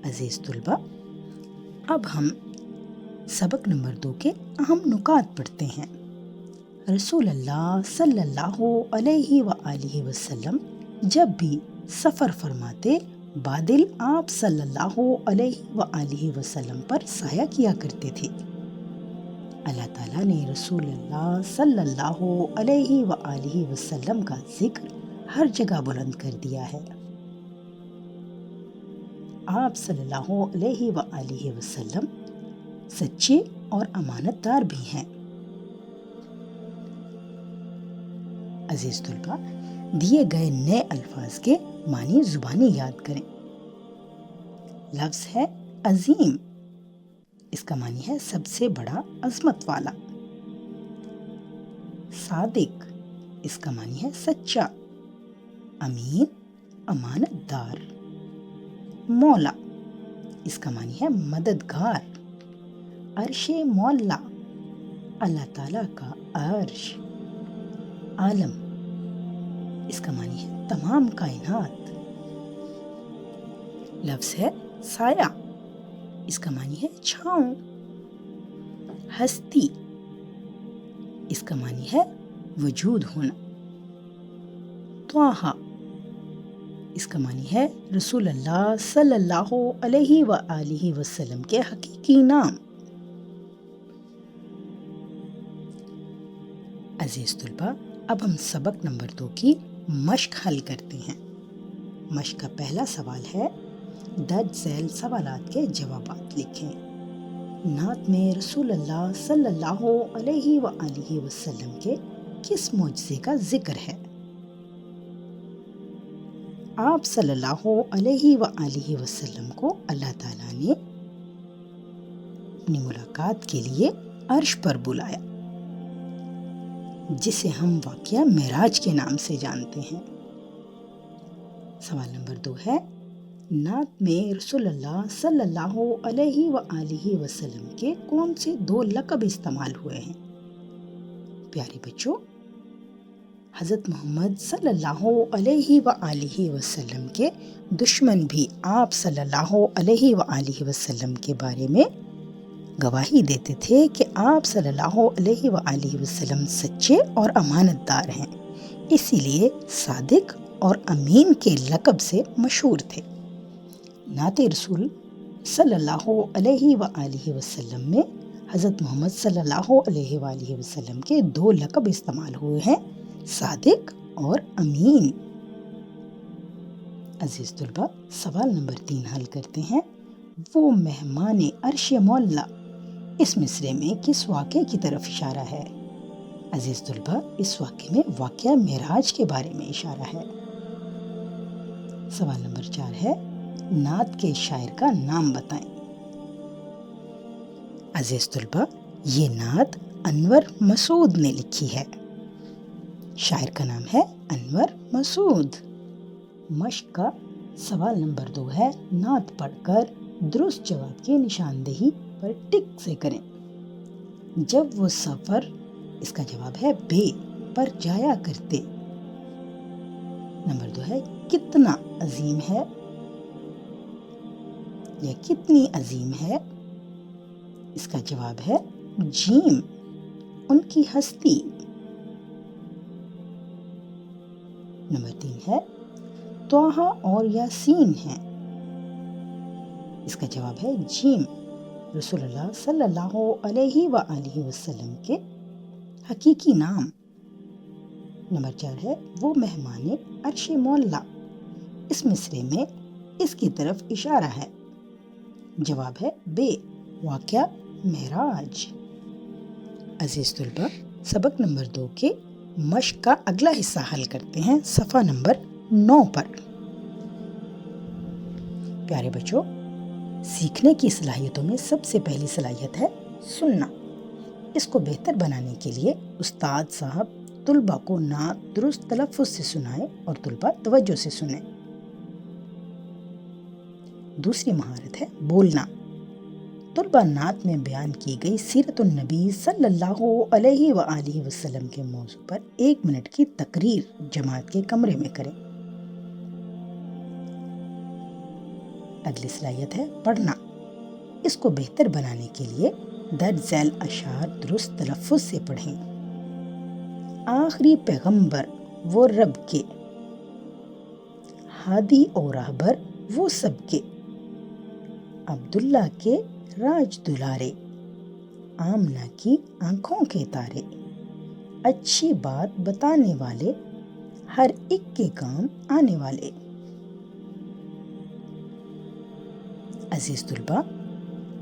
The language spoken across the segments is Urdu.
عزیز طلبہ، اب ہم سبق نمبر 2 کے اہم نکات پڑھتے ہیں۔ رسول اللہ صلی اللہ علیہ وآلہ وسلم جب بھی سفر فرماتے بادل آپ صلی اللہ علیہ وآلہ وسلم پر سایہ کیا کرتے تھے۔ اللہ تعالیٰ نے رسول اللہ صلی اللہ علیہ وآلہ وسلم کا ذکر ہر جگہ بلند کر دیا ہے۔ آپ صلی اللہ علیہ وآلہ وسلم سچے اور امانت دار بھی ہیں۔ عزیز طلبہ، دیے گئے نئے الفاظ کے معنی زبانی یاد کریں۔ لفظ ہے عظیم، اس کا معنی ہے سب سے بڑا، عظمت والا۔ صادق، اس کا معنی ہے سچا۔ امین، امانت دار۔ مولا، اس کا معنی ہے مددگار۔ عرش مولا، اللہ تعالیٰ کا عرش۔ عالم، اس کا معنی ہے تمام کائنات۔ لفظ ہے سایہ، اس کا معنی ہے چھاؤں۔ ہستی، اس کا معنی ہے وجود ہونا۔ طٰہٰ، اس کا معنی ہے رسول اللہ صلی اللہ علیہ وآلہ وسلم کے حقیقی نام۔ عزیز طلبہ، اب ہم سبق نمبر 2 کی مشق حل کرتے ہیں۔ مشق کا پہلا سوال ہے، درج ذیل سوالات کے جوابات لکھیں۔ نعت میں رسول اللہ صلی اللہ علیہ وآلہ وسلم کے کس معجزے کا ذکر ہے؟ آپ صلی اللہ علیہ وآلہ وسلم کو اللہ تعالیٰ نے اپنی ملاقات کے لیے عرش پر بلایا، جسے ہم واقعہ معراج کے نام سے جانتے ہیں۔ سوال نمبر 2 ہے، نعت میں رسول اللہ صلی اللہ علیہ وآلہ وسلم کے کون سے 2 لقب استعمال ہوئے ہیں؟ پیارے بچوں، حضرت محمد صلی اللہ علیہ وآلہ وسلم کے دشمن بھی آپ صلی اللہ علیہ وآلہ وسلم کے بارے میں گواہی دیتے تھے کہ آپ صلی اللہ علیہ وآلہ وسلم سچے اور امانت دار ہیں، اسی لیے صادق اور امین کے لقب سے مشہور تھے۔ نعت رسول صلی اللہ علیہ وآلہ وسلم میں حضرت محمد صلی اللہ علیہ وآلہ وسلم کے 2 لقب استعمال ہوئے ہیں، صادق اور امین۔ عزیز طلبہ، سوال نمبر 3 حل کرتے ہیں۔ وہ مہمان عرش مولا، اس مصرعے میں کس واقعے کی طرف اشارہ ہے؟ عزیز طلبہ، اس واقعے میں واقعہ معراج کے بارے میں اشارہ ہے۔ سوال نمبر 4 ہے، نعت کے شاعر کا نام بتائیں۔ عزیز طلبہ، یہ نعت انور مسعود نے لکھی ہے۔ شاعر کا نام ہے انور مسعود۔ مشق کا سوال نمبر 2 ہے، نعت پڑھ کر درست جواب کی نشاندہی پر ٹک سے کریں۔ جب وہ سفر، اس کا جواب ہے بے، پر جایا کرتے۔ نمبر 2 ہے، کتنا عظیم ہے یا کتنی عظیم ہے، اس کا جواب ہے جیم، ان کی ہستی۔ نمبر 3 ہے، طٰہٰ اور یاسین ہیں، اس کا جواب ہے جیم، رسول اللہ صلی اللہ علیہ وآلہ وسلم کے حقیقی نام۔ نمبر 4 ہے، وہ مہمان عرش مولا، اس مصرعے میں اس کی طرف اشارہ ہے۔ جواب ہے بے، واقعہ معراج۔ عزیز طلبہ، سبق نمبر 2 کے مشق کا اگلا حصہ حل کرتے ہیں، صفحہ نمبر 9 پر۔ پیارے بچوں، سیکھنے کی صلاحیتوں میں سب سے پہلی صلاحیت ہے سننا۔ اس کو بہتر بنانے کے لیے استاد صاحب طلبہ کو نعت درست تلفظ سے سنائیں اور طلبہ توجہ سے سنیں۔ دوسری مہارت ہے بولنا۔ طلبہ نعت میں بیان کی گئی سیرت النبی صلی اللہ علیہ وآلہ وسلم کے موضوع پر 1 منٹ کی تقریر جماعت کے کمرے میں کریں۔ اگلی صلاحیت ہے پڑھنا. اس کو بہتر بنانے کے لیے درج ذیل اشعار درست تلفظ سے پڑھیں. آخری پیغمبر وہ رب کے، ہادی اور راہبر وہ سب کے، عبداللہ کے راج دلارے، آمنہ کی آنکھوں کے تارے، اچھی بات بتانے والے، ہر ایک کے کام آنے والے. عزیز طلباء،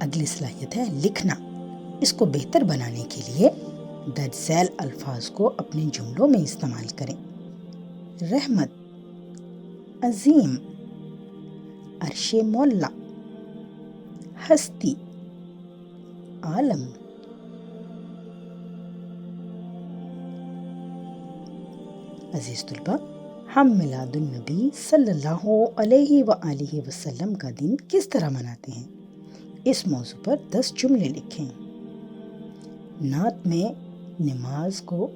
اگلی صلاحیت ہے لکھنا. اس کو بہتر بنانے کے لیے درج ذیل الفاظ کو اپنے جملوں میں استعمال کریں. رحمت، عظیم، عرش مولا، ہستی، عالم. عزیز طلباء، ہم میلاد النبی صلی اللہ علیہ وآلہ وسلم کا دن کس طرح مناتے ہیں؟ اس موضوع پر 10 جملے لکھیں. نعت میں نماز کو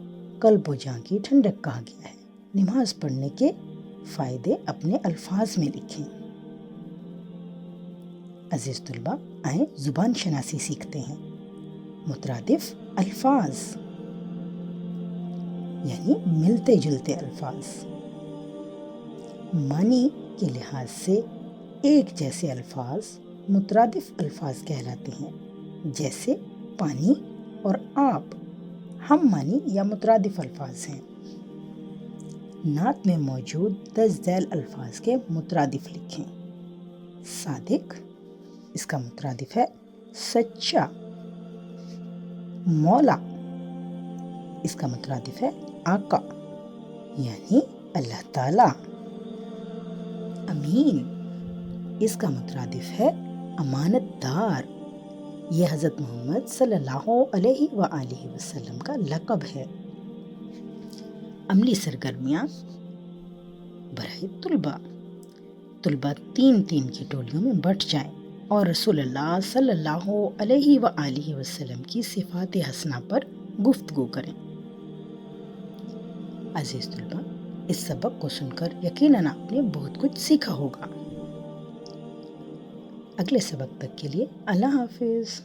قلب و جاں کی ٹھنڈک کہا گیا ہے. نماز پڑھنے کے فائدے اپنے الفاظ میں لکھیں. عزیز طلباء، آئیں زبان شناسی سیکھتے ہیں. مترادف الفاظ یعنی ملتے جلتے الفاظ. معنی کے لحاظ سے ایک جیسے الفاظ مترادف الفاظ کہلاتے ہیں، جیسے پانی اور آب ہم معنی یا مترادف الفاظ ہیں. نعت میں موجود درج ذیل الفاظ کے مترادف لکھیں. صادق، اس کا مترادف ہے سچا. مولا، اس کا مترادف ہے آقا یعنی اللہ تعالی. امین، اس کا مترادف ہے امانت دار. یہ حضرت محمد صلی اللہ علیہ وآلہ وسلم کا لقب ہے. عملی سرگرمیاں برائے طلباء 3 کی ٹولیوں میں بٹ جائیں اور رسول اللہ صلی اللہ علیہ وآلہ وسلم کی صفات حسنہ پر گفتگو کریں. عزیز طلباء، اس سبق کو سن کر یقیناً آپ نے بہت کچھ سیکھا ہوگا. اگلے سبق تک کے لیے اللہ حافظ.